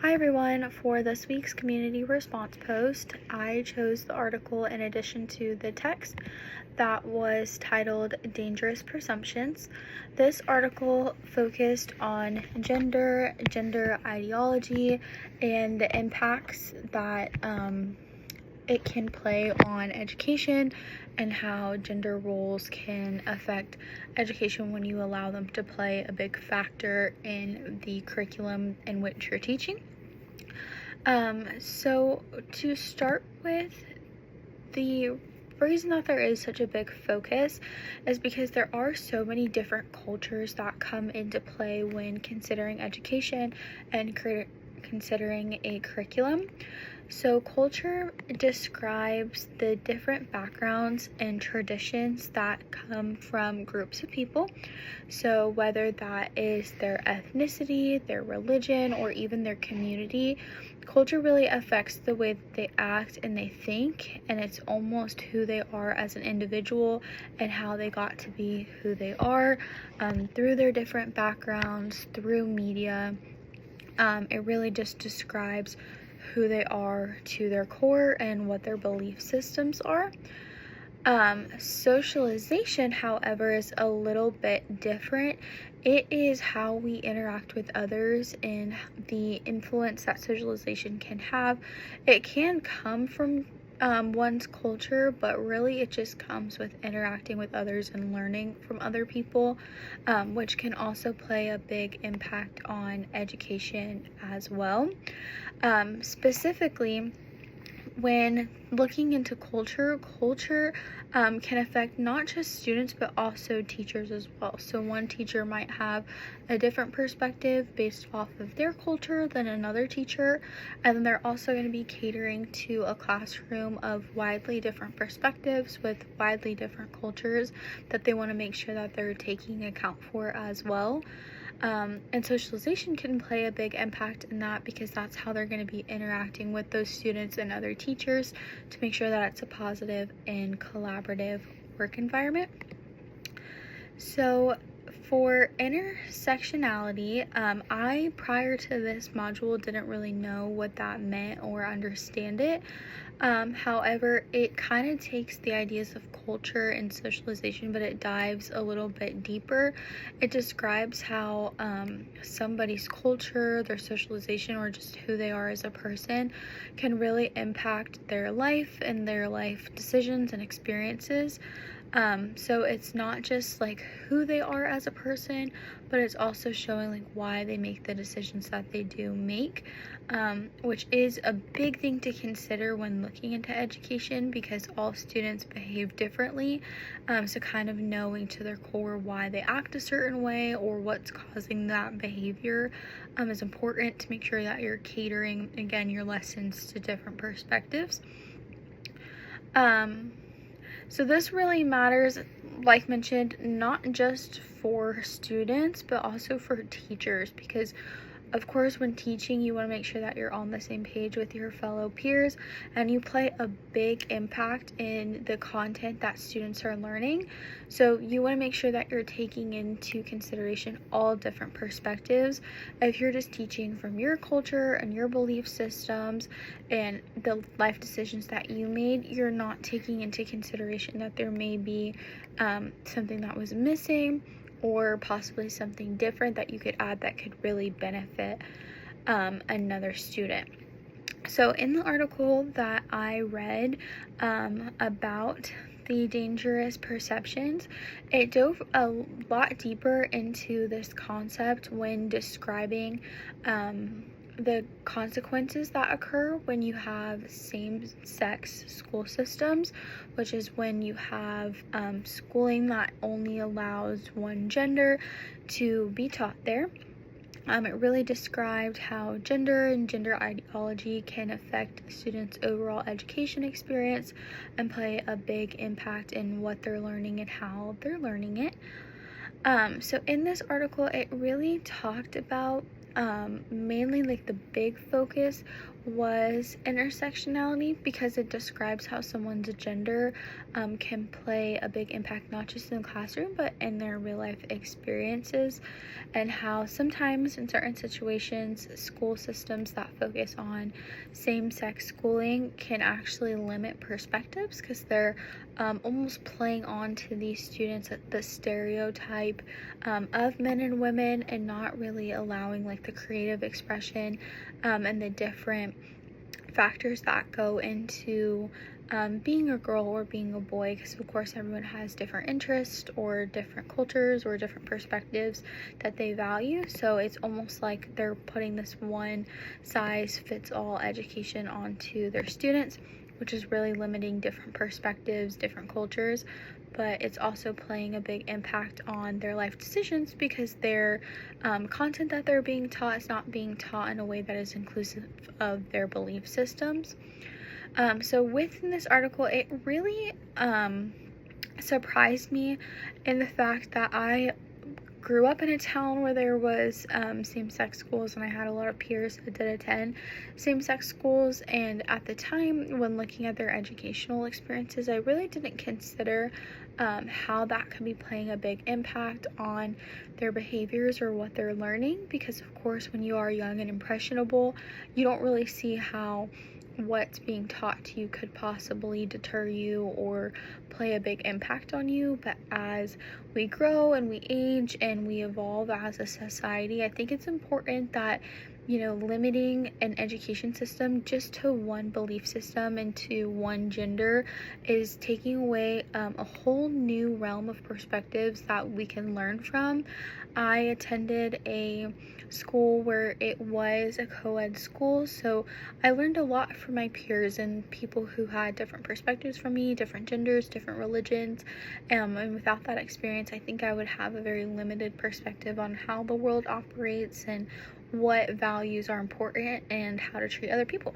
Hi everyone, for this week's community response post, I chose the article in addition to the text that was titled Dangerous Presumptions. This article focused on gender ideology, and the impacts that it can play on education and how gender roles can affect education when you allow them to play a big factor in the curriculum in which you're teaching. So to start with, the reason that there is such a big focus is because there are so many different cultures that come into play when considering education and considering a curriculum. So culture describes the different backgrounds and traditions that come from groups of people. So whether that is their ethnicity, their religion, or even their community, culture really affects the way that they act and they think, and it's almost who they are as an individual and how they got to be who they are through their different backgrounds, through media. It really just describes who they are to their core and what their belief systems are. Socialization, however, is a little bit different. It is how we interact with others and the influence that socialization can have. It can come from one's culture, but really it just comes with interacting with others and learning from other people, which can also play a big impact on education as well. Specifically, when looking into culture can affect not just students but also teachers as well. So one teacher might have a different perspective based off of their culture than another teacher, and then they're also going to be catering to a classroom of widely different perspectives with widely different cultures that they want to make sure that they're taking account for as well. And socialization can play a big impact in that because that's how they're going to be interacting with those students and other teachers to make sure that it's a positive and collaborative work environment. So for intersectionality, I prior to this module didn't really know what that meant or understand it. However, it kind of takes the ideas of culture and socialization, but it dives a little bit deeper. It describes how somebody's culture, their socialization, or just who they are as a person can really impact their life and their life decisions and experiences. So it's not just like who they are as a person, but it's also showing like why they make the decisions that they do make, which is a big thing to consider when looking into education because all students behave differently. So kind of knowing to their core why they act a certain way or what's causing that behavior is important to make sure that you're catering, again, your lessons to different perspectives. So this really matters, like mentioned, not just for students, but also for teachers, because of course, when teaching, you want to make sure that you're on the same page with your fellow peers and you play a big impact in the content that students are learning. So you want to make sure that you're taking into consideration all different perspectives. If you're just teaching from your culture and your belief systems and the life decisions that you made, you're not taking into consideration that there may be something that was missing, or possibly something different that you could add that could really benefit another student. So in the article that I read about the dangerous perceptions, it dove a lot deeper into this concept when describing the consequences that occur when you have same-sex school systems, which is when you have schooling that only allows one gender to be taught there. It really described how gender and gender ideology can affect students' overall education experience and play a big impact in what they're learning and how they're learning it. So in this article, it really talked about mainly like the big focus was intersectionality, because it describes how someone's gender can play a big impact not just in the classroom but in their real life experiences, and how sometimes in certain situations school systems that focus on same-sex schooling can actually limit perspectives, because they're almost playing on to these students the stereotype of men and women, and not really allowing like the creative expression and the different factors that go into being a girl or being a boy, because of course everyone has different interests or different cultures or different perspectives that they value. So it's almost like they're putting this one size fits all education onto their students, which is really limiting different perspectives, different cultures. But it's also playing a big impact on their life decisions, because their content that they're being taught is not being taught in a way that is inclusive of their belief systems. So within this article, it really surprised me in the fact that I grew up in a town where there was same-sex schools, and I had a lot of peers that did attend same-sex schools, and at the time when looking at their educational experiences, I really didn't consider how that could be playing a big impact on their behaviors or what they're learning, because of course when you are young and impressionable, you don't really see how what's being taught to you could possibly deter you or play a big impact on you. But as we grow and we age and we evolve as a society, I think it's important that, you know, limiting an education system just to one belief system and to one gender is taking away a whole new realm of perspectives that we can learn from. I attended a school where it was a co-ed school, so I learned a lot from my peers and people who had different perspectives from me, different genders, different religions, and without that experience, I think I would have a very limited perspective on how the world operates and what values are important and how to treat other people.